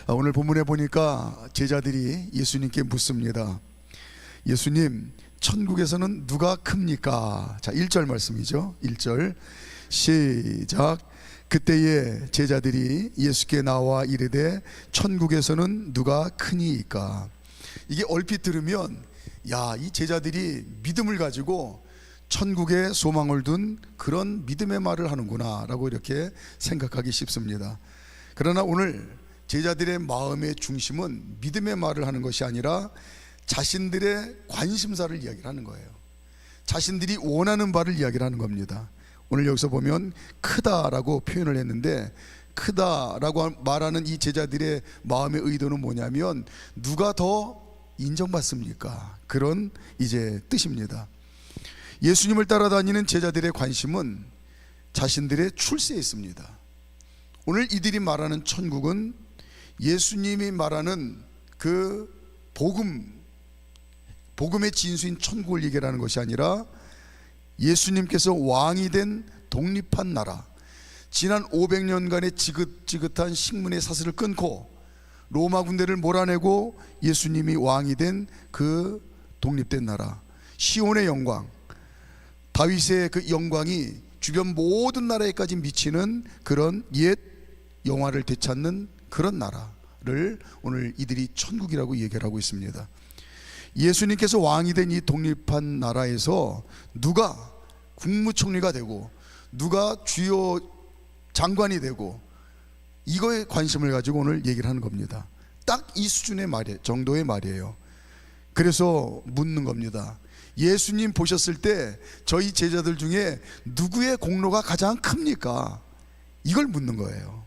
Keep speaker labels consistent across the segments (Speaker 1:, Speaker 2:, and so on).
Speaker 1: 오늘 본문에 보니까 제자들이 예수님께 묻습니다. 예수님, 천국에서는 누가 큽니까? 자, 1절 말씀이죠. 1절 시작. 그때에 제자들이 예수께 나와 이르되 천국에서는 누가 크니이까? 이게 얼핏 들으면 야, 이 제자들이 믿음을 가지고 천국에 소망을 둔 그런 믿음의 말을 하는구나 라고 이렇게 생각하기 쉽습니다. 그러나 오늘 제자들의 마음의 중심은 믿음의 말을 하는 것이 아니라 자신들의 관심사를 이야기를 하는 거예요. 자신들이 원하는 바를 이야기를 하는 겁니다. 오늘 여기서 보면 크다라고 표현을 했는데, 크다라고 말하는 이 제자들의 마음의 의도는 뭐냐면 누가 더 인정받습니까? 그런 이제 뜻입니다. 예수님을 따라다니는 제자들의 관심은 자신들의 출세에 있습니다. 오늘 이들이 말하는 천국은 예수님이 말하는 그 복음의 진수인 천국을 얘기하는 것이 아니라 예수님께서 왕이 된 독립한 나라, 지난 500년간의 지긋지긋한 식민의 사슬을 끊고 로마 군대를 몰아내고 예수님이 왕이 된 그 독립된 나라, 시온의 영광, 다윗의 그 영광이 주변 모든 나라에까지 미치는 그런 옛 영화를 되찾는 그런 나라를 오늘 이들이 천국이라고 얘기를 하고 있습니다. 예수님께서 왕이 된 이 독립한 나라에서 누가 국무총리가 되고 누가 주요 장관이 되고 이거에 관심을 가지고 오늘 얘기를 하는 겁니다. 딱 이 수준의 정도의 말이에요. 그래서 묻는 겁니다. 예수님 보셨을 때 저희 제자들 중에 누구의 공로가 가장 큽니까? 이걸 묻는 거예요.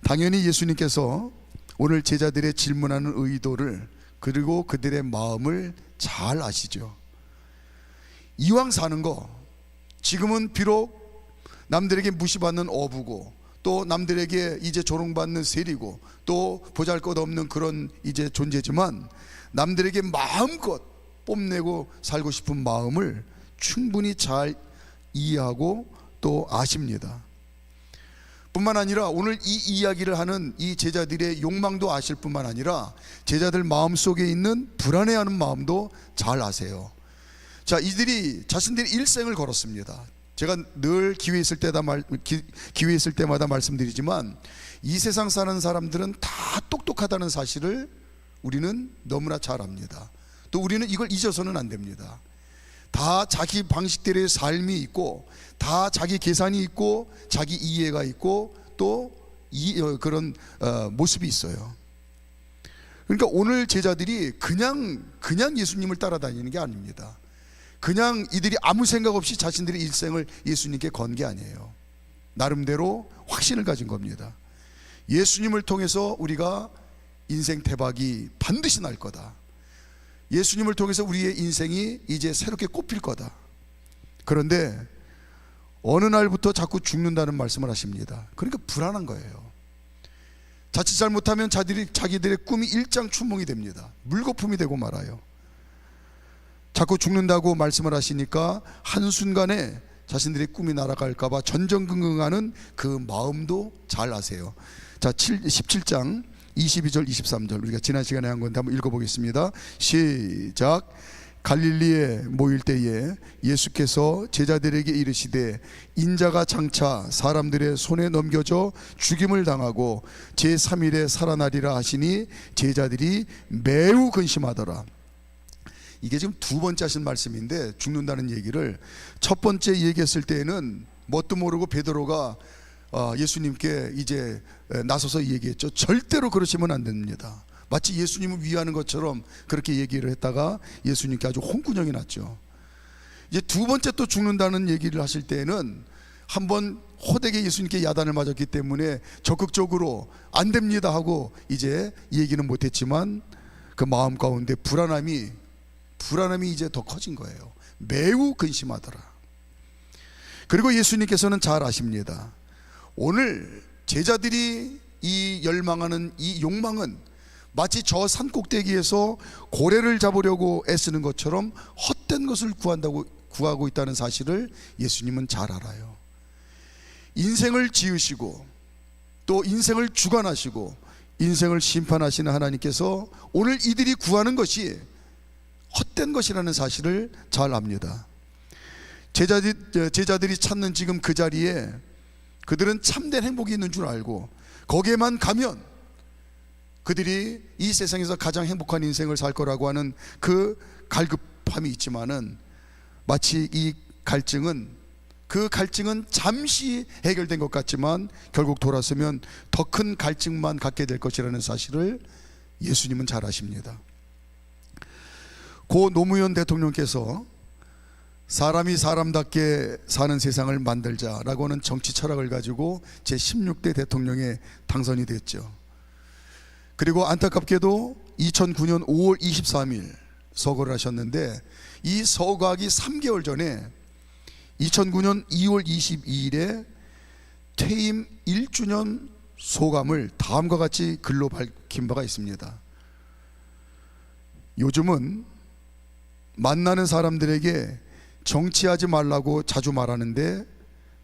Speaker 1: 당연히 예수님께서 오늘 제자들의 질문하는 의도를, 그리고 그들의 마음을 잘 아시죠. 이왕 사는 거, 지금은 비록 남들에게 무시받는 어부고 또 남들에게 이제 조롱받는 세리고 또 보잘것없는 그런 이제 존재지만 남들에게 마음껏 뽐내고 살고 싶은 마음을 충분히 잘 이해하고 또 아십니다. 뿐만 아니라 오늘 이 이야기를 하는 이 제자들의 욕망도 아실 뿐만 아니라 제자들 마음속에 있는 불안해하는 마음도 잘 아세요. 자, 이들이 자신들의 일생을 걸었습니다. 제가 늘 기회 있을 때마다 말씀드리지만 이 세상 사는 사람들은 다 똑똑하다는 사실을 우리는 너무나 잘 압니다. 또 우리는 이걸 잊어서는 안 됩니다. 다 자기 방식대로의 삶이 있고 다 자기 계산이 있고 자기 이해가 있고 또 그런 모습이 있어요. 그러니까 오늘 제자들이 그냥 예수님을 따라다니는 게 아닙니다. 그냥 이들이 아무 생각 없이 자신들의 일생을 예수님께 건 게 아니에요. 나름대로 확신을 가진 겁니다. 예수님을 통해서 우리가 인생 대박이 반드시 날 거다. 예수님을 통해서 우리의 인생이 이제 새롭게 꽃필 거다. 그런데 어느 날부터 자꾸 죽는다는 말씀을 하십니다. 그러니까 불안한 거예요. 자칫 잘못하면 자기들의 꿈이 일장춘몽이 됩니다. 물거품이 되고 말아요. 자꾸 죽는다고 말씀을 하시니까 한순간에 자신들의 꿈이 날아갈까봐 전전긍긍하는 그 마음도 잘 아세요. 자, 17장 22절 23절 우리가 지난 시간에 한 건데 한번 읽어보겠습니다. 시작. 갈릴리에 모일 때에 예수께서 제자들에게 이르시되 인자가 장차 사람들의 손에 넘겨져 죽임을 당하고 제3일에 살아나리라 하시니 제자들이 매우 근심하더라. 이게 지금 두 번째 하신 말씀인데, 죽는다는 얘기를 첫 번째 얘기했을 때에는 뭣도 모르고 베드로가 예수님께 이제 나서서 얘기했죠. 절대로 그러시면 안 됩니다. 마치 예수님을 위하는 것처럼 그렇게 얘기를 했다가 예수님께 아주 홍군형이 났죠. 이제 두 번째 또 죽는다는 얘기를 하실 때에는 한번 호되게 예수님께 야단을 맞았기 때문에 적극적으로 안 됩니다 하고 이제 얘기는 못했지만 그 마음 가운데 불안함이 이제 더 커진 거예요. 매우 근심하더라. 그리고 예수님께서는 잘 아십니다. 오늘 제자들이 이 열망하는 이 욕망은 마치 저 산꼭대기에서 고래를 잡으려고 애쓰는 것처럼 헛된 것을 구하고 있다는 사실을 예수님은 잘 알아요. 인생을 지으시고 또 인생을 주관하시고 인생을 심판하시는 하나님께서 오늘 이들이 구하는 것이 헛된 것이라는 사실을 잘 압니다. 제자들이 찾는 지금 그 자리에 그들은 참된 행복이 있는 줄 알고 거기에만 가면 그들이 이 세상에서 가장 행복한 인생을 살 거라고 하는 그 갈급함이 있지만은 마치 이 갈증은 잠시 해결된 것 같지만 결국 돌아서면 더 큰 갈증만 갖게 될 것이라는 사실을 예수님은 잘 아십니다. 고 노무현 대통령께서 사람이 사람답게 사는 세상을 만들자라고 하는 정치 철학을 가지고 제16대 대통령에 당선이 됐죠. 그리고 안타깝게도 2009년 5월 23일 서거를 하셨는데 이 서거하기 3개월 전에 2009년 2월 22일에 퇴임 1주년 소감을 다음과 같이 글로 밝힌 바가 있습니다. 요즘은 만나는 사람들에게 정치하지 말라고 자주 말하는데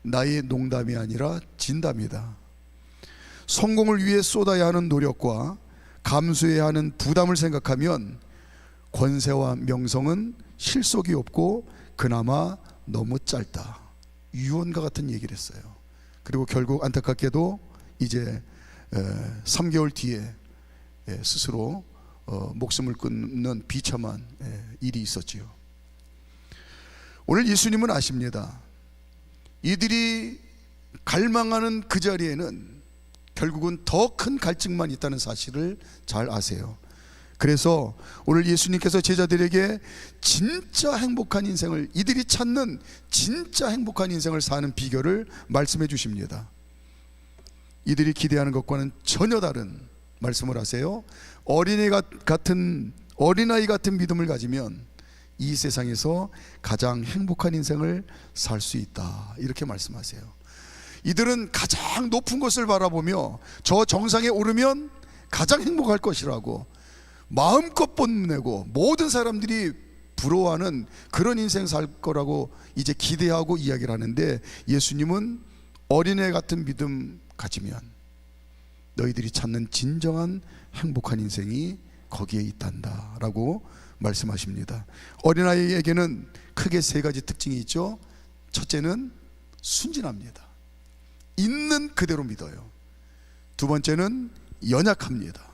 Speaker 1: 나의 농담이 아니라 진담이다. 성공을 위해 쏟아야 하는 노력과 감수해야 하는 부담을 생각하면 권세와 명성은 실속이 없고 그나마 너무 짧다. 유언과 같은 얘기를 했어요. 그리고 결국 안타깝게도 이제 3개월 뒤에 스스로 목숨을 끊는 비참한 일이 있었지요. 오늘 예수님은 아십니다. 이들이 갈망하는 그 자리에는 결국은 더 큰 갈증만 있다는 사실을 잘 아세요. 그래서 오늘 예수님께서 제자들에게 진짜 행복한 인생을, 이들이 찾는 진짜 행복한 인생을 사는 비결을 말씀해 주십니다. 이들이 기대하는 것과는 전혀 다른 말씀을 하세요. 어린아이 같은 믿음을 가지면 이 세상에서 가장 행복한 인생을 살 수 있다, 이렇게 말씀하세요. 이들은 가장 높은 것을 바라보며 저 정상에 오르면 가장 행복할 것이라고 마음껏 뽐내고 모든 사람들이 부러워하는 그런 인생 살 거라고 이제 기대하고 이야기를 하는데, 예수님은 어린애 같은 믿음 가지면 너희들이 찾는 진정한 행복한 인생이 거기에 있단다 라고 말씀하십니다. 어린아이에게는 크게 세 가지 특징이 있죠. 첫째는 순진합니다. 있는 그대로 믿어요. 두 번째는 연약합니다.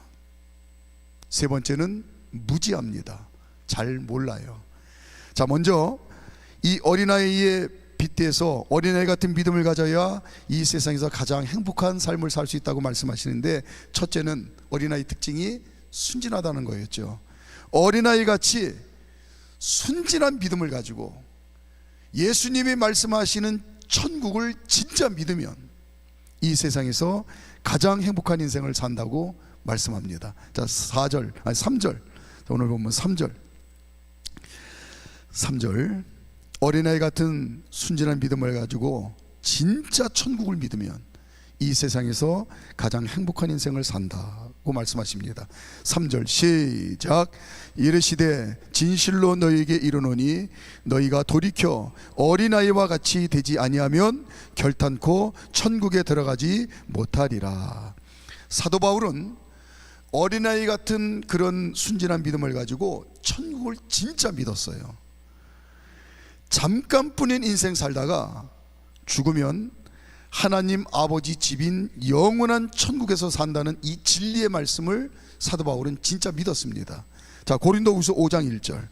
Speaker 1: 세 번째는 무지합니다. 잘 몰라요. 자, 먼저 이 어린아이의 빗대서 어린아이 같은 믿음을 가져야 이 세상에서 가장 행복한 삶을 살 수 있다고 말씀하시는데, 첫째는 어린아이 특징이 순진하다는 거였죠. 어린아이 같이 순진한 믿음을 가지고 예수님이 말씀하시는 천국을 진짜 믿으면 이 세상에서 가장 행복한 인생을 산다고 말씀합니다. 자, 3절. 오늘 보면 3절. 어린아이 같은 순진한 믿음을 가지고 진짜 천국을 믿으면 이 세상에서 가장 행복한 인생을 산다고 말씀하십니다. 3절 시작. 이르시되 진실로 너희에게 이르노니 너희가 돌이켜 어린아이와 같이 되지 아니하면 결탄코 천국에 들어가지 못하리라. 사도 바울은 어린아이 같은 그런 순진한 믿음을 가지고 천국을 진짜 믿었어요. 잠깐뿐인 인생 살다가 죽으면 하나님 아버지 집인 영원한 천국에서 산다는 이 진리의 말씀을 사도 바울은 진짜 믿었습니다. 자, 고린도후서 5장 1절.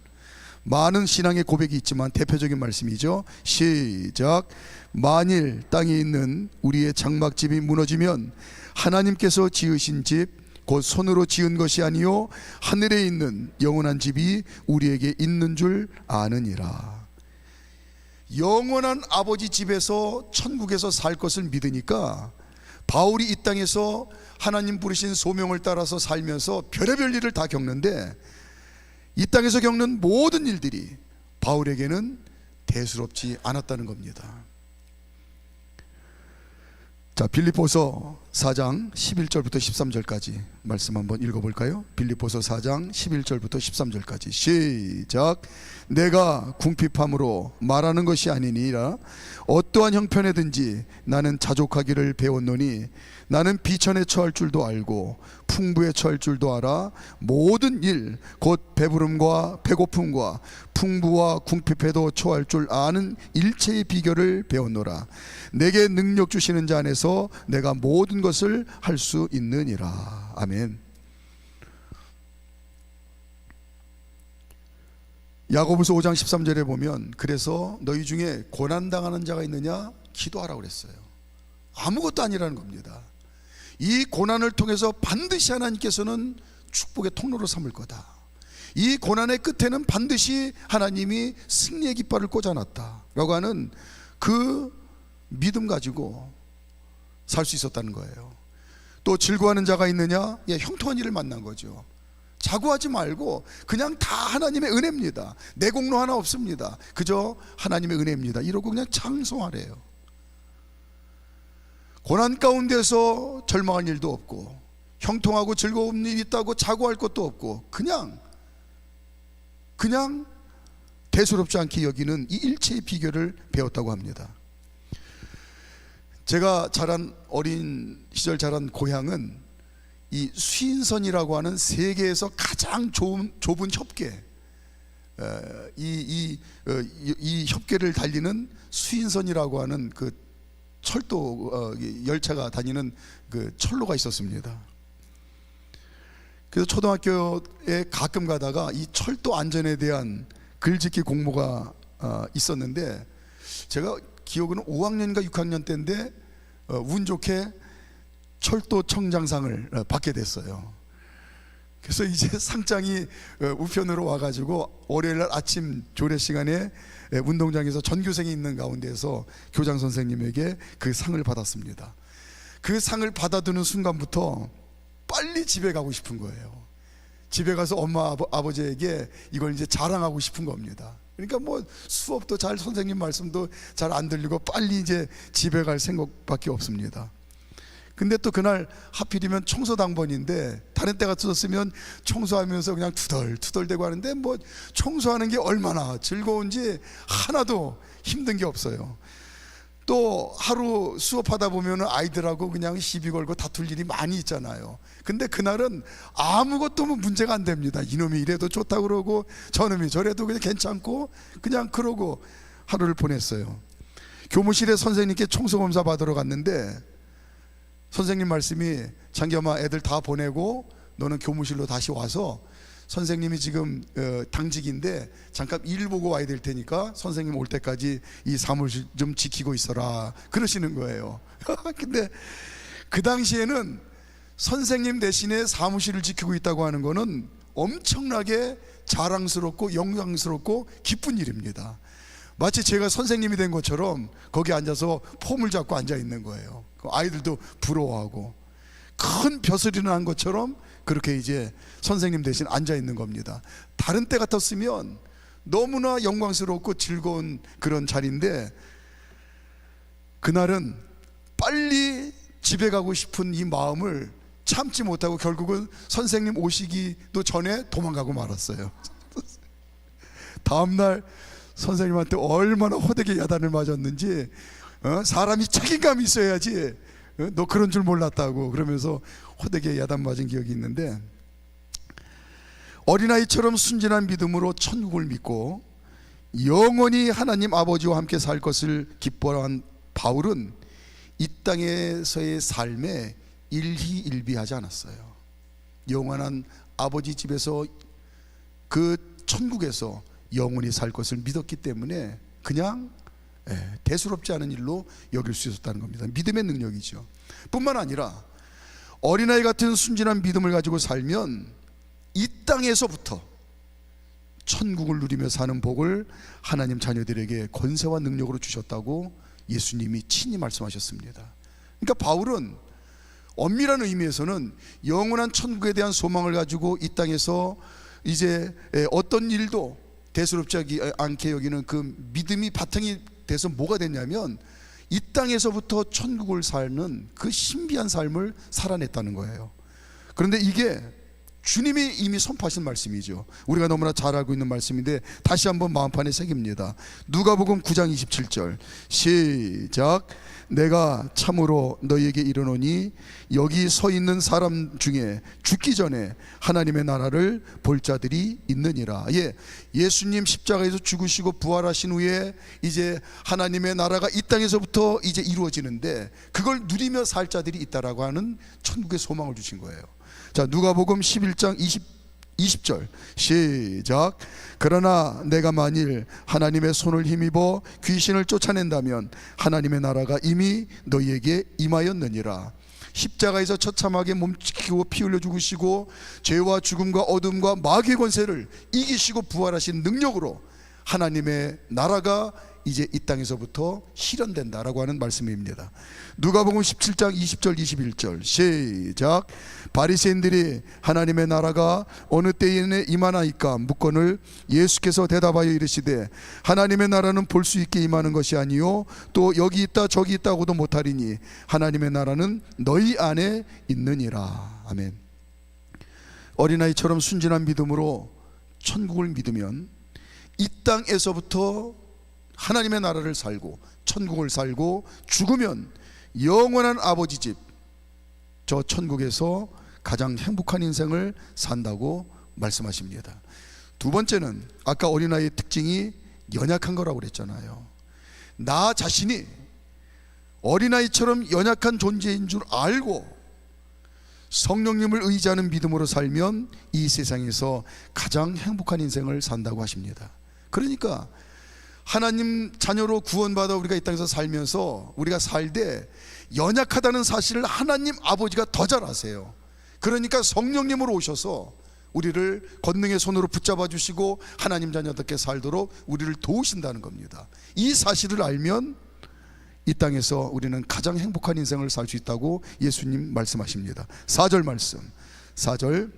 Speaker 1: 많은 신앙의 고백이 있지만 대표적인 말씀이죠. 시작. 만일 땅에 있는 우리의 장막집이 무너지면 하나님께서 지으신 집 곧 손으로 지은 것이 아니요 하늘에 있는 영원한 집이 우리에게 있는 줄 아느니라. 영원한 아버지 집에서 천국에서 살 것을 믿으니까 바울이 이 땅에서 하나님 부르신 소명을 따라서 살면서 별의별 일을 다 겪는데, 이 땅에서 겪는 모든 일들이 바울에게는 대수롭지 않았다는 겁니다. 자, 빌립보서 4장 11절부터 13절까지 말씀 한번 읽어볼까요? 빌립보서 4장 11절부터 13절까지 시작. 내가 궁핍함으로 말하는 것이 아니니라. 어떠한 형편에든지 나는 자족하기를 배웠노니 나는 비천에 처할 줄도 알고 풍부에 처할 줄도 알아. 모든 일 곧 배부름과 배고픔과 풍부와 궁핍에도 처할 줄 아는 일체의 비결을 배웠노라. 내게 능력 주시는 자 안에서 내가 모든 것을 할 수 있느니라. 아멘. 야고보서 5장 13절에 보면, 그래서 너희 중에 고난당하는 자가 있느냐 기도하라고 그랬어요. 아무것도 아니라는 겁니다. 이 고난을 통해서 반드시 하나님께서는 축복의 통로로 삼을 거다. 이 고난의 끝에는 반드시 하나님이 승리의 깃발을 꽂아놨다 라고 하는 그 믿음 가지고 살 수 있었다는 거예요. 또 즐거워하는 자가 있느냐? 형통한 일을 만난 거죠. 자고하지 말고 그냥 다 하나님의 은혜입니다. 내 공로 하나 없습니다. 그저 하나님의 은혜입니다. 이러고 그냥 찬송하래요. 고난 가운데서 절망할 일도 없고, 형통하고 즐거운 일이 있다고 자고할 것도 없고, 그냥 대수롭지 않게 여기는 이 일체의 비결을 배웠다고 합니다. 제가 어린 시절 자란 고향은 이 수인선이라고 하는 세계에서 가장 좁은 협계, 이 협계를 달리는 수인선이라고 하는 그 철도 열차가 다니는 그 철로가 있었습니다. 그래서 초등학교에 가끔 가다가 이 철도 안전에 대한 글짓기 공모가 있었는데, 제가 기억으로는 5학년인가 6학년 때인데 운 좋게 철도 청장상을 받게 됐어요. 그래서 이제 상장이 우편으로 와가지고 월요일날 아침 조례 시간에 운동장에서 전교생이 있는 가운데서 교장 선생님에게 그 상을 받았습니다. 그 상을 받아두는 순간부터 빨리 집에 가고 싶은 거예요. 집에 가서 엄마 아버지에게 이걸 이제 자랑하고 싶은 겁니다. 그러니까 뭐 수업도 잘, 선생님 말씀도 잘 안 들리고 빨리 이제 집에 갈 생각밖에 없습니다. 근데 또 그날 하필이면 청소당번인데, 다른 때 같았으면 청소하면서 그냥 투덜투덜대고 하는데, 뭐 청소하는 게 얼마나 즐거운지 하나도 힘든 게 없어요. 또 하루 수업하다 보면 아이들하고 그냥 시비 걸고 다툴 일이 많이 있잖아요. 근데 그날은 아무것도 문제가 안 됩니다. 이놈이 이래도 좋다고 그러고 저놈이 저래도 그냥 괜찮고, 그냥 그러고 하루를 보냈어요. 교무실에 선생님께 청소검사 받으러 갔는데, 선생님 말씀이 장겸아, 애들 다 보내고 너는 교무실로 다시 와서 선생님이 지금 당직인데 잠깐 일 보고 와야 될 테니까 선생님 올 때까지 이 사무실 좀 지키고 있어라 그러시는 거예요. 근데 그 당시에는 선생님 대신에 사무실을 지키고 있다고 하는 거는 엄청나게 자랑스럽고 영광스럽고 기쁜 일입니다. 마치 제가 선생님이 된 것처럼 거기 앉아서 폼을 잡고 앉아 있는 거예요. 아이들도 부러워하고 큰 벼슬이 난 것처럼 그렇게 이제 선생님 대신 앉아 있는 겁니다. 다른 때 같았으면 너무나 영광스럽고 즐거운 그런 자리인데, 그날은 빨리 집에 가고 싶은 이 마음을 참지 못하고 결국은 선생님 오시기도 전에 도망가고 말았어요. 다음날 선생님한테 얼마나 호되게 야단을 맞았는지, 사람이 책임감이 있어야지, 너 그런 줄 몰랐다고 그러면서 호되게 야단 맞은 기억이 있는데, 어린아이처럼 순진한 믿음으로 천국을 믿고 영원히 하나님 아버지와 함께 살 것을 기뻐한 바울은 이 땅에서의 삶에 일희일비하지 않았어요. 영원한 아버지 집에서, 그 천국에서 영원히 살 것을 믿었기 때문에 그냥 대수롭지 않은 일로 여길 수 있었다는 겁니다. 믿음의 능력이죠. 뿐만 아니라 어린아이 같은 순진한 믿음을 가지고 살면 이 땅에서부터 천국을 누리며 사는 복을 하나님 자녀들에게 권세와 능력으로 주셨다고 예수님이 친히 말씀하셨습니다. 그러니까 바울은 엄밀한 의미에서는 영원한 천국에 대한 소망을 가지고 이 땅에서 이제 어떤 일도 대수롭지 않게 여기는 그 믿음이 바탕이 돼서 뭐가 됐냐면, 이 땅에서부터 천국을 사는 그 신비한 삶을 살아냈다는 거예요. 그런데 이게 주님이 이미 선포하신 말씀이죠. 우리가 너무나 잘 알고 있는 말씀인데 다시 한번 마음판에 새깁니다. 누가복음 9장 27절 시작. 내가 참으로 너희에게 이르노니 여기 서 있는 사람 중에 죽기 전에 하나님의 나라를 볼 자들이 있느니라. 예수님 십자가에서 죽으시고 부활하신 후에 이제 하나님의 나라가 이 땅에서부터 이제 이루어지는데 그걸 누리며 살 자들이 있다라고 하는 천국의 소망을 주신 거예요. 자, 누가복음 11장 20절 시작. 그러나 내가 만일 하나님의 손을 힘입어 귀신을 쫓아낸다면 하나님의 나라가 이미 너희에게 임하였느니라. 십자가에서 처참하게 몸지키고 피 흘려 죽으시고 죄와 죽음과 어둠과 마귀의 권세를 이기시고 부활하신 능력으로 하나님의 나라가 이제 이 땅에서부터 실현된다라고 하는 말씀입니다. 누가복음 17장 20절 21절 시작. 바리새인들이 하나님의 나라가 어느 때에 임하나이까 묻거늘 예수께서 대답하여 이르시되 하나님의 나라는 볼 수 있게 임하는 것이 아니요 또 여기 있다 저기 있다고도 못하리니 하나님의 나라는 너희 안에 있느니라. 아멘. 어린아이처럼 순진한 믿음으로 천국을 믿으면 이 땅에서부터 하나님의 나라를 살고 천국을 살고 죽으면 영원한 아버지 집, 저 천국에서 가장 행복한 인생을 산다고 말씀하십니다. 두 번째는 아까 어린아이의 특징이 연약한 거라고 그랬잖아요. 나 자신이 어린아이처럼 연약한 존재인 줄 알고 성령님을 의지하는 믿음으로 살면 이 세상에서 가장 행복한 인생을 산다고 하십니다. 그러니까 하나님 자녀로 구원받아 우리가 이 땅에서 살면서 우리가 살 때 연약하다는 사실을 하나님 아버지가 더 잘 아세요. 그러니까 성령님으로 오셔서 우리를 권능의 손으로 붙잡아 주시고 하나님 자녀답게 살도록 우리를 도우신다는 겁니다. 이 사실을 알면 이 땅에서 우리는 가장 행복한 인생을 살 수 있다고 예수님 말씀하십니다. 4절 말씀 4절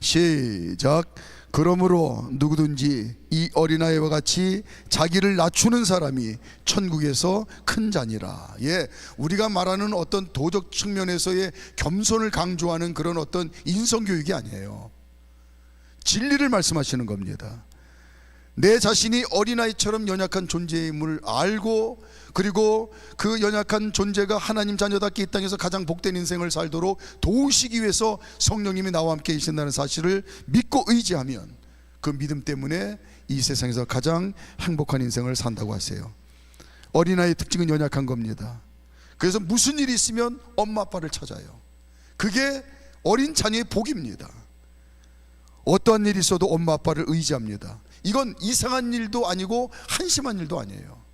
Speaker 1: 시작. 그러므로 누구든지 이 어린아이와 같이 자기를 낮추는 사람이 천국에서 큰 자니라. 우리가 말하는 어떤 도덕 측면에서의 겸손을 강조하는 그런 어떤 인성교육이 아니에요. 진리를 말씀하시는 겁니다. 내 자신이 어린아이처럼 연약한 존재임을 알고 그리고 그 연약한 존재가 하나님 자녀답게 이 땅에서 가장 복된 인생을 살도록 도우시기 위해서 성령님이 나와 함께 계신다는 사실을 믿고 의지하면 그 믿음 때문에 이 세상에서 가장 행복한 인생을 산다고 하세요. 어린아이의 특징은 연약한 겁니다. 그래서 무슨 일이 있으면 엄마 아빠를 찾아요. 그게 어린 자녀의 복입니다. 어떠한 일이 있어도 엄마 아빠를 의지합니다. 이건 이상한 일도 아니고 한심한 일도 아니에요.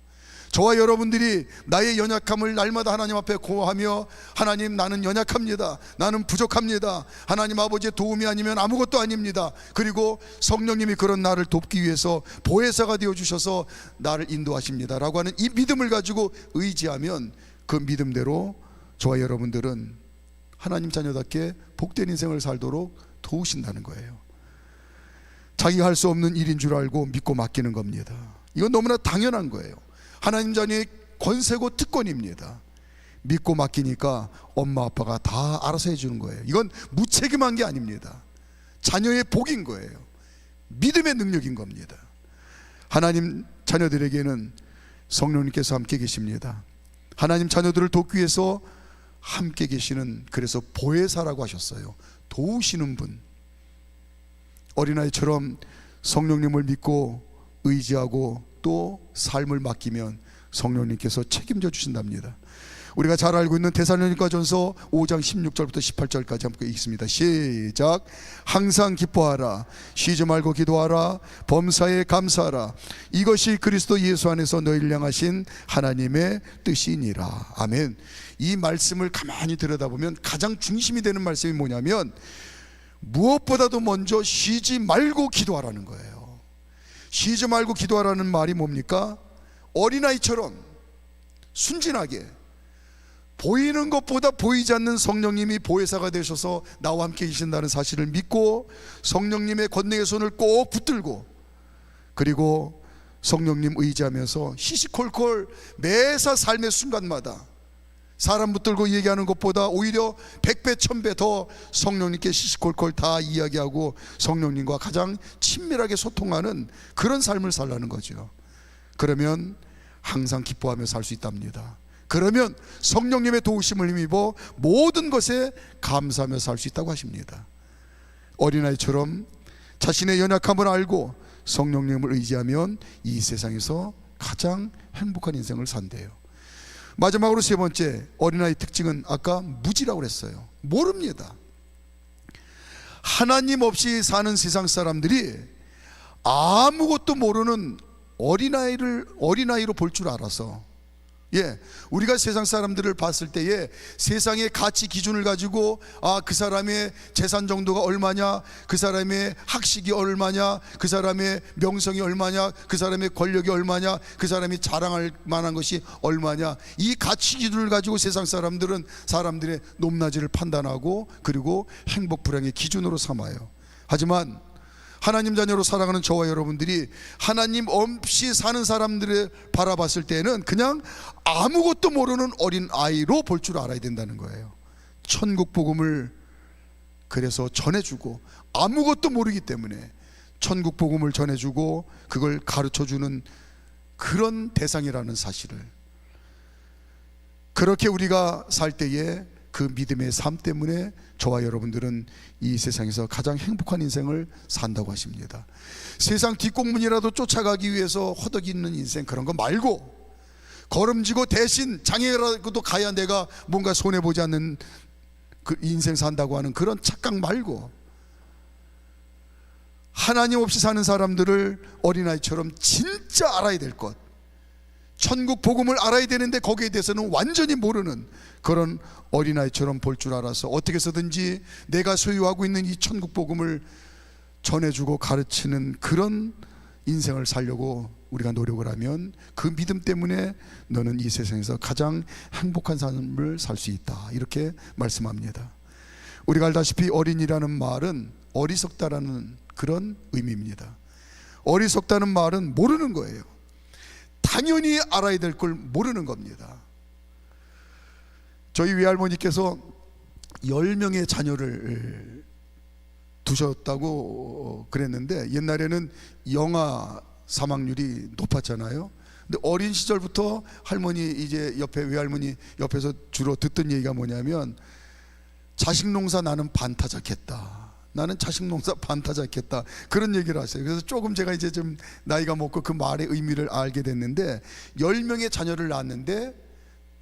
Speaker 1: 저와 여러분들이 나의 연약함을 날마다 하나님 앞에 고하며 하나님 나는 연약합니다. 나는 부족합니다. 하나님 아버지의 도움이 아니면 아무것도 아닙니다. 그리고 성령님이 그런 나를 돕기 위해서 보혜사가 되어주셔서 나를 인도하십니다 라고 하는 이 믿음을 가지고 의지하면 그 믿음대로 저와 여러분들은 하나님 자녀답게 복된 인생을 살도록 도우신다는 거예요. 자기가 할 수 없는 일인 줄 알고 믿고 맡기는 겁니다. 이건 너무나 당연한 거예요. 하나님 자녀의 권세고 특권입니다. 믿고 맡기니까 엄마 아빠가 다 알아서 해주는 거예요. 이건 무책임한 게 아닙니다. 자녀의 복인 거예요. 믿음의 능력인 겁니다. 하나님 자녀들에게는 성령님께서 함께 계십니다. 하나님 자녀들을 돕기 위해서 함께 계시는, 그래서 보혜사라고 하셨어요. 도우시는 분. 어린아이처럼 성령님을 믿고 의지하고 또 삶을 맡기면 성령님께서 책임져 주신답니다. 우리가 잘 알고 있는 데살로니가전서 5장 16절부터 18절까지 함께 읽습니다. 시작. 항상 기뻐하라, 쉬지 말고 기도하라, 범사에 감사하라, 이것이 그리스도 예수 안에서 너희를 향하신 하나님의 뜻이니라. 아멘. 이 말씀을 가만히 들여다보면 가장 중심이 되는 말씀이 뭐냐면 무엇보다도 먼저 쉬지 말고 기도하라는 거예요. 쉬지 말고 기도하라는 말이 뭡니까? 어린아이처럼 순진하게 보이는 것보다 보이지 않는 성령님이 보혜사가 되셔서 나와 함께 계신다는 사실을 믿고 성령님의 권능의 손을 꼭 붙들고 그리고 성령님 의지하면서 시시콜콜 매사 삶의 순간마다 사람 붙들고 얘기하는 것보다 오히려 100배 1000배 더 성령님께 시시콜콜 다 이야기하고 성령님과 가장 친밀하게 소통하는 그런 삶을 살라는 거죠. 그러면 항상 기뻐하며 살 수 있답니다. 그러면 성령님의 도우심을 힘입어 모든 것에 감사하며 살 수 있다고 하십니다. 어린아이처럼 자신의 연약함을 알고 성령님을 의지하면 이 세상에서 가장 행복한 인생을 산대요. 마지막으로 세 번째, 어린아이 특징은 아까 무지라고 그랬어요. 모릅니다. 하나님 없이 사는 세상 사람들이 아무것도 모르는 어린아이로 볼 줄 알아서, 우리가 세상 사람들을 봤을 때에 세상의 가치 기준을 가지고 그 사람의 재산 정도가 얼마냐, 그 사람의 학식이 얼마냐, 그 사람의 명성이 얼마냐, 그 사람의 권력이 얼마냐, 그 사람이 자랑할 만한 것이 얼마냐, 이 가치 기준을 가지고 세상 사람들은 사람들의 높낮이를 판단하고 그리고 행복 불행의 기준으로 삼아요. 하지만 하나님 자녀로 살아가는 저와 여러분들이 하나님 없이 사는 사람들을 바라봤을 때는 그냥 아무것도 모르는 어린 아이로 볼 줄 알아야 된다는 거예요. 천국 복음을 그래서 전해주고, 아무것도 모르기 때문에 천국 복음을 전해주고 그걸 가르쳐주는 그런 대상이라는 사실을, 그렇게 우리가 살 때에 그 믿음의 삶 때문에 저와 여러분들은 이 세상에서 가장 행복한 인생을 산다고 하십니다. 세상 뒷공문이라도 쫓아가기 위해서 허덕이는 인생, 그런 거 말고 걸음지고 대신 장애라고도 가야 내가 뭔가 손해보지 않는 그 인생 산다고 하는 그런 착각 말고, 하나님 없이 사는 사람들을 어린아이처럼 진짜 알아야 될 것, 천국 복음을 알아야 되는데 거기에 대해서는 완전히 모르는 그런 어린아이처럼 볼 줄 알아서 어떻게 해서든지 내가 소유하고 있는 이 천국 복음을 전해주고 가르치는 그런 인생을 살려고 우리가 노력을 하면 그 믿음 때문에 너는 이 세상에서 가장 행복한 삶을 살 수 있다, 이렇게 말씀합니다. 우리가 알다시피 어린이라는 말은 어리석다라는 그런 의미입니다. 어리석다는 말은 모르는 거예요. 당연히 알아야 될 걸 모르는 겁니다. 저희 외할머니께서 10명의 자녀를 두셨다고 그랬는데, 옛날에는 영아 사망률이 높았잖아요. 근데 어린 시절부터 할머니 이제 옆에 외할머니 옆에서 주로 듣던 얘기가 뭐냐면, 자식 농사 나는 반타작했다, 나는 자식 농사 반타작했다, 그런 얘기를 하세요. 그래서 조금 제가 이제 좀 나이가 먹고 그 말의 의미를 알게 됐는데, 10명의 자녀를 낳았는데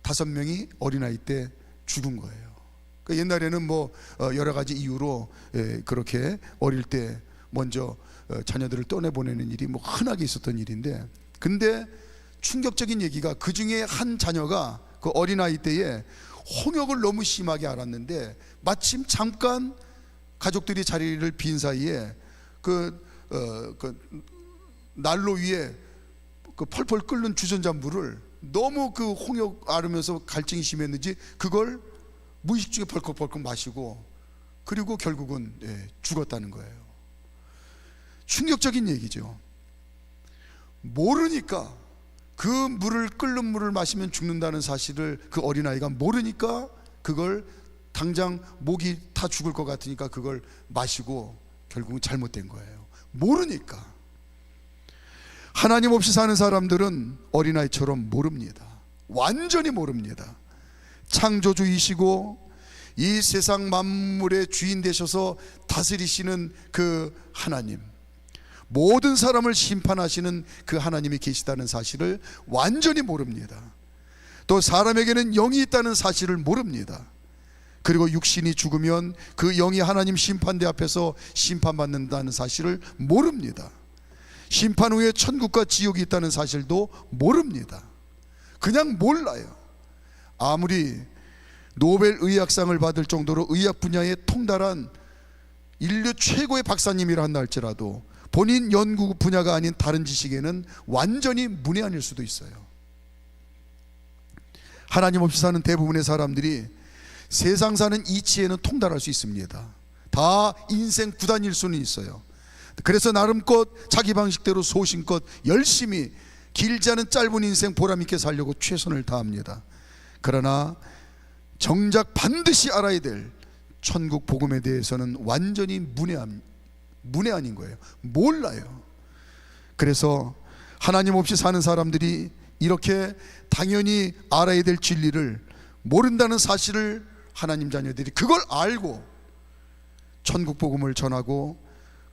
Speaker 1: 5명이 어린아이 때 죽은 거예요. 그러니까 옛날에는 뭐 여러 가지 이유로 그렇게 어릴 때 먼저 자녀들을 떠내보내는 일이 뭐 흔하게 있었던 일인데, 근데 충격적인 얘기가, 그 중에 한 자녀가 그 어린아이 때에 홍역을 너무 심하게 앓았는데, 마침 잠깐 가족들이 자리를 빈 사이에 그 난로 위에 그 펄펄 끓는 주전자 물을, 너무 그 홍역 앓으면서 갈증이 심했는지 그걸 무의식 중에 벌컥벌컥 마시고, 그리고 결국은 죽었다는 거예요. 충격적인 얘기죠. 모르니까, 그 물을, 끓는 물을 마시면 죽는다는 사실을 그 어린아이가 모르니까 그걸 당장 목이 타 죽을 것 같으니까 그걸 마시고 결국은 잘못된 거예요. 모르니까. 하나님 없이 사는 사람들은 어린아이처럼 모릅니다. 완전히 모릅니다. 창조주이시고 이 세상 만물의 주인 되셔서 다스리시는 그 하나님, 모든 사람을 심판하시는 그 하나님이 계시다는 사실을 완전히 모릅니다. 또 사람에게는 영이 있다는 사실을 모릅니다. 그리고 육신이 죽으면 그 영이 하나님 심판대 앞에서 심판받는다는 사실을 모릅니다. 심판 후에 천국과 지옥이 있다는 사실도 모릅니다. 그냥 몰라요. 아무리 노벨 의학상을 받을 정도로 의학 분야에 통달한 인류 최고의 박사님이라 한다 할지라도 본인 연구 분야가 아닌 다른 지식에는 완전히 문외한일 수도 있어요. 하나님 없이 사는 대부분의 사람들이 세상 사는 이치에는 통달할 수 있습니다. 다 인생 구단일 수는 있어요. 그래서 나름껏 자기 방식대로 소신껏 열심히 길지 않은 짧은 인생 보람있게 살려고 최선을 다합니다. 그러나 정작 반드시 알아야 될 천국 복음에 대해서는 완전히 문외한인 거예요. 몰라요. 그래서 하나님 없이 사는 사람들이 이렇게 당연히 알아야 될 진리를 모른다는 사실을 하나님 자녀들이 그걸 알고 천국 복음을 전하고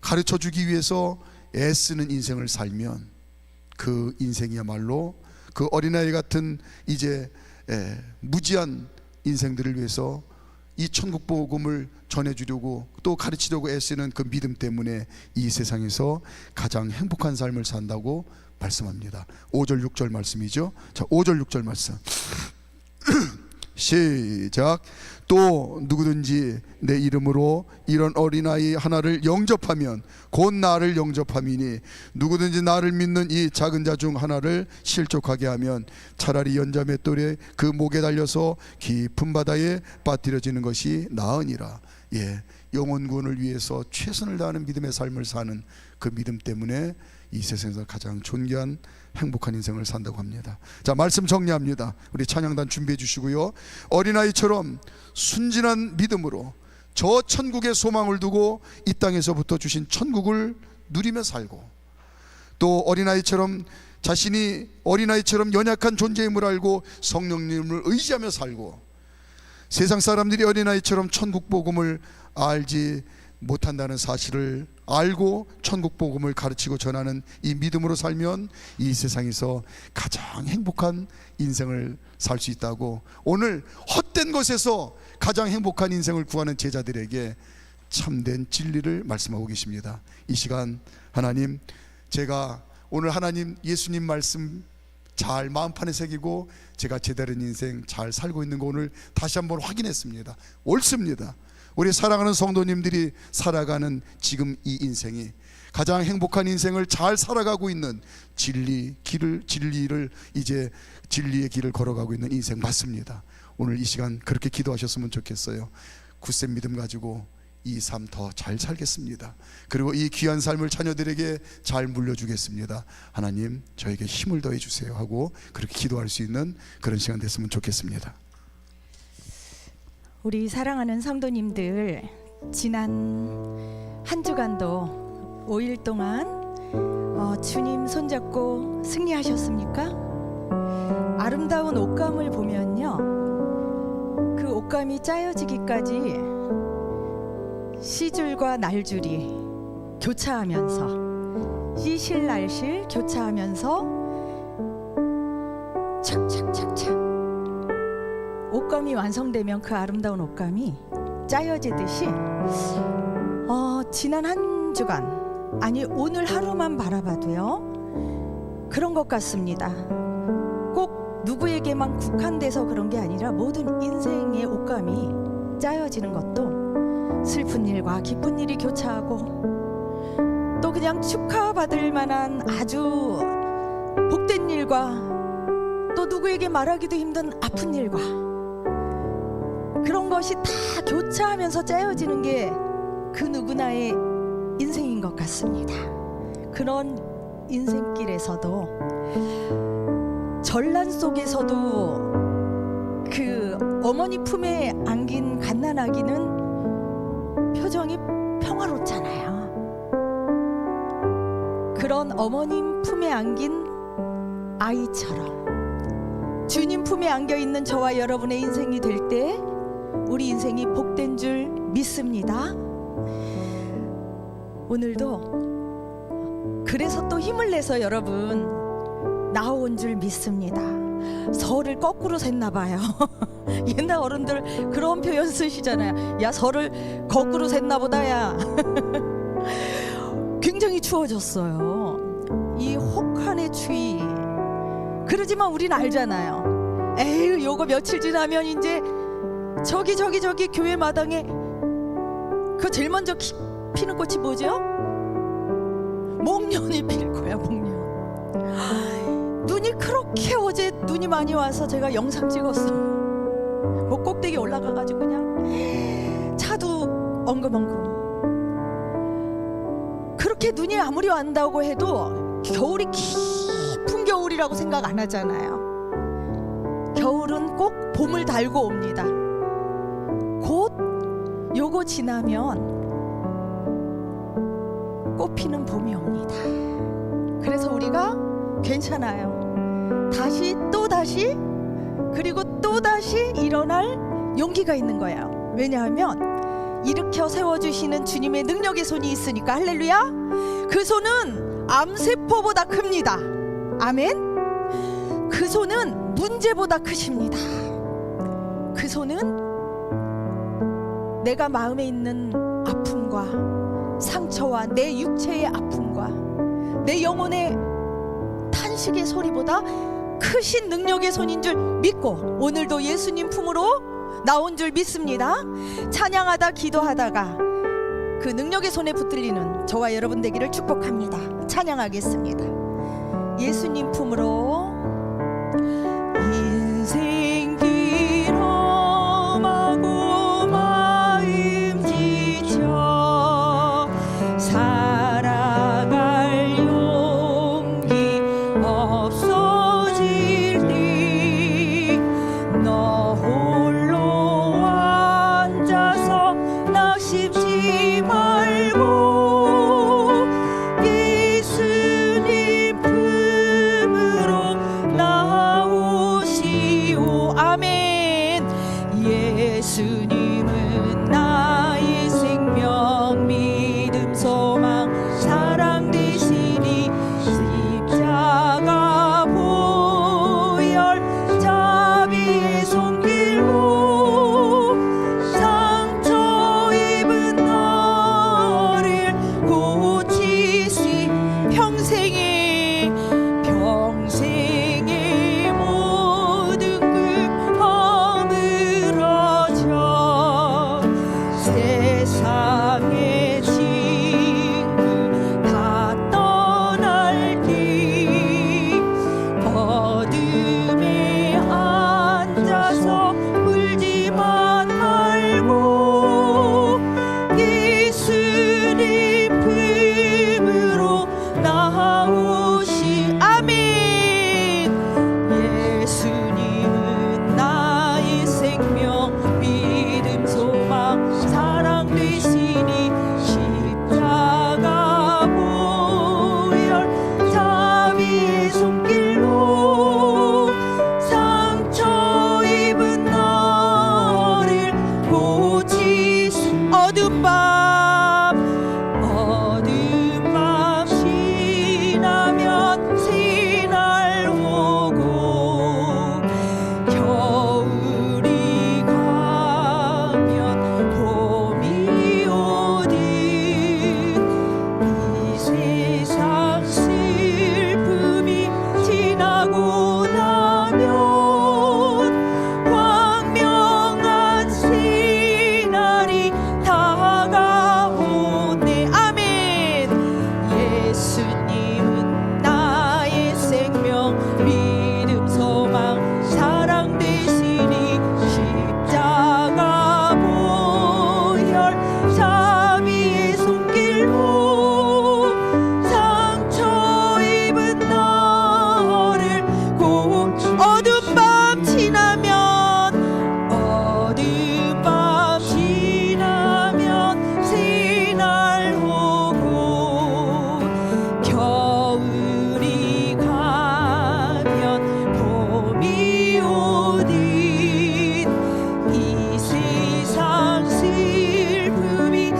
Speaker 1: 가르쳐 주기 위해서 애쓰는 인생을 살면 그 인생이야말로 그 어린아이 같은 이제 무지한 인생들을 위해서 이 천국 복음을 전해주려고 또 가르치려고 애쓰는 그 믿음 때문에 이 세상에서 가장 행복한 삶을 산다고 말씀합니다. 5절 6절 말씀이죠. 자, 5절 6절 말씀 시작. 또 누구든지 내 이름으로 이런 어린아이 하나를 영접하면 곧 나를 영접함이니 누구든지 나를 믿는 이 작은 자 중 하나를 실족하게 하면 차라리 연자매 똘에 그 목에 달려서 깊은 바다에 빠뜨려지는 것이 나으니라. 예, 영혼구원을 위해서 최선을 다하는 믿음의 삶을 사는 그 믿음 때문에 이 세상에서 가장 존귀한 행복한 인생을 산다고 합니다. 자, 말씀 정리합니다. 우리 찬양단 준비해 주시고요. 어린아이처럼 순진한 믿음으로 저 천국의 소망을 두고 이 땅에서부터 주신 천국을 누리며 살고, 또 어린아이처럼 자신이 어린아이처럼 연약한 존재임을 알고 성령님을 의지하며 살고, 세상 사람들이 어린아이처럼 천국 복음을 알지 못한다는 사실을 알고 천국 복음을 가르치고 전하는 이 믿음으로 살면 이 세상에서 가장 행복한 인생을 살 수 있다고, 오늘 헛된 것에서 가장 행복한 인생을 구하는 제자들에게 참된 진리를 말씀하고 계십니다. 이 시간 하나님, 제가 오늘 하나님 예수님 말씀 잘 마음판에 새기고 제가 제대로 인생 잘 살고 있는 거 오늘 다시 한번 확인했습니다. 옳습니다. 우리 사랑하는 성도님들이 살아가는 지금 이 인생이 가장 행복한 인생을 잘 살아가고 있는 진리의 길을 걸어가고 있는 인생 맞습니다. 오늘 이 시간 그렇게 기도하셨으면 좋겠어요. 굳센 믿음 가지고 이 삶 더 잘 살겠습니다. 그리고 이 귀한 삶을 자녀들에게 잘 물려주겠습니다. 하나님, 저에게 힘을 더해 주세요 하고 그렇게 기도할 수 있는 그런 시간 됐으면 좋겠습니다.
Speaker 2: 우리 사랑하는 성도님들, 지난 한 주간도 5일 동안 주님 손잡고 승리하셨습니까? 아름다운 옷감을 보면요, 그 옷감이 짜여지기까지 시줄과 날줄이 교차하면서, 시실날실 교차하면서 착착착착 옷감이 완성되면 그 아름다운 옷감이 짜여지듯이 지난 한 주간, 아니 오늘 하루만 바라봐도요 그런 것 같습니다. 꼭 누구에게만 국한돼서 그런 게 아니라 모든 인생의 옷감이 짜여지는 것도 슬픈 일과 기쁜 일이 교차하고, 또 그냥 축하받을 만한 아주 복된 일과 또 누구에게 말하기도 힘든 아픈 일과 그런 것이 다 교차하면서 짜여지는 게 그 누구나의 인생인 것 같습니다. 그런 인생길에서도, 전란 속에서도 그 어머니 품에 안긴 갓난아기는 표정이 평화롭잖아요. 그런 어머님 품에 안긴 아이처럼 주님 품에 안겨있는 저와 여러분의 인생이 될 때 우리 인생이 복된 줄 믿습니다. 오늘도 그래서 또 힘을 내서 여러분 나온 줄 믿습니다. 설을 거꾸로 샜나 봐요. 옛날 어른들 그런 표현 쓰시잖아요. 야, 설을 거꾸로 샜나 보다 야. 굉장히 추워졌어요. 이 혹한의 추위. 그러지만 우린 알잖아요. 에휴, 요거 며칠 지나면 이제 저기 교회 마당에 그 제일 먼저 피는 꽃이 뭐죠? 목련이 필 거야. 목련. 눈이 그렇게, 어제 눈이 많이 와서 제가 영상 찍었어. 뭐 꼭대기 올라가가지고 그냥 차도 엉금엉금. 그렇게 눈이 아무리 완다고 해도 겨울이 깊은 겨울이라고 생각 안 하잖아요. 겨울은 꼭 봄을 달고 옵니다. 요거 지나면 꽃피는 봄이 옵니다. 그래서 우리가 괜찮아요. 다시 또 다시 그리고 또 다시 일어날 용기가 있는 거예요. 왜냐하면 일으켜 세워주시는 주님의 능력의 손이 있으니까. 할렐루야. 그 손은 암세포보다 큽니다. 아멘. 그 손은 문제보다 크십니다. 그 손은 내가 마음에 있는 아픔과 상처와 내 육체의 아픔과 내 영혼의 탄식의 소리보다 크신 능력의 손인 줄 믿고 오늘도 예수님 품으로 나온 줄 믿습니다. 찬양하다 기도하다가 그 능력의 손에 붙들리는 저와 여러분 되기를 축복합니다. 찬양하겠습니다. 예수님 품으로. 인생 길험하고 마음 지쳐 살아갈 용기 없어질 때 너 홀로 앉아서 낙심지 말고 예수님 품으로 나오시오. 아멘. 예수님은 나의 생명 믿음 소망 사랑 되시니 십자가 보혈 자비의 손길로 상처 입은 너를 고치시. 평생의 모든 금 허물어져 세상의 친구 다 떠날 때 어둠에 앉아서 울지만 말고 예수님 품으로 나오시. 아멘. 예수님은 나의 생명 믿음 소망 사랑 되시니 십자가 보혈 자비의 손길로 상처 입은 너를 고치시. 어둠 밤 지나면 새날 오고 겨울이 가면 봄이 오듯 이 세상 슬픔이 지나고 나면 광명한 새날이 다가오네. 아멘. 예수님은 나의 생명 믿음 소망 사랑 되시니 십자가 보혈 자비의 손길로 상처 입은 너를 어둠 밤 지나면 새날 오고 겨울이 가면 봄이 오듯 이 세상 슬픔이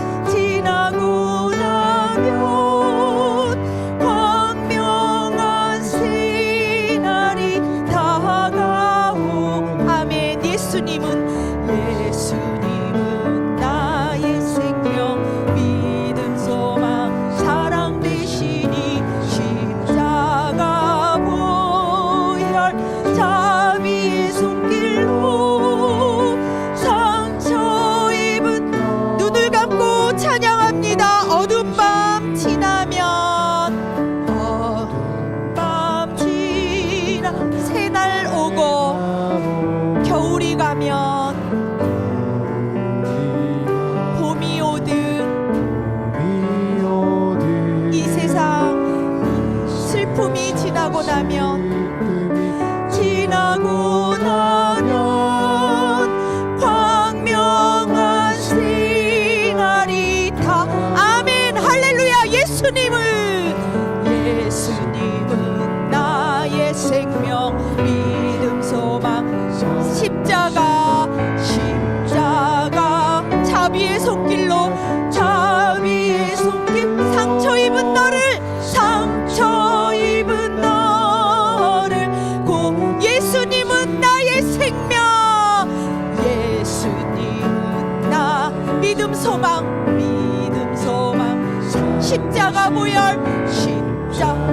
Speaker 2: 소망 믿음 소망 십자가 보혈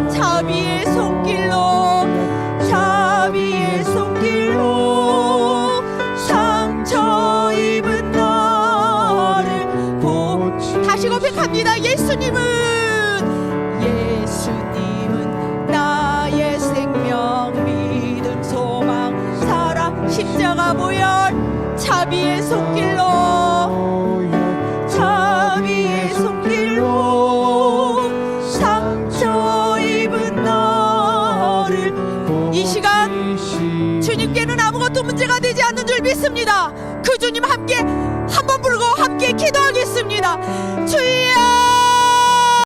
Speaker 2: 자비의 손길로 자비의 손길로 상처 입은 나를 다시 고백합니다. 예수님은 나의 생명 믿음 소망 사랑 십자가 보혈 자비의 손길로 자비의 손길로 상처 입은 나를 이 시간 주님께는 아무것도 문제가 되지 않는 줄 믿습니다. 그 주님 함께 한번 부르고 함께 기도하겠습니다. 주여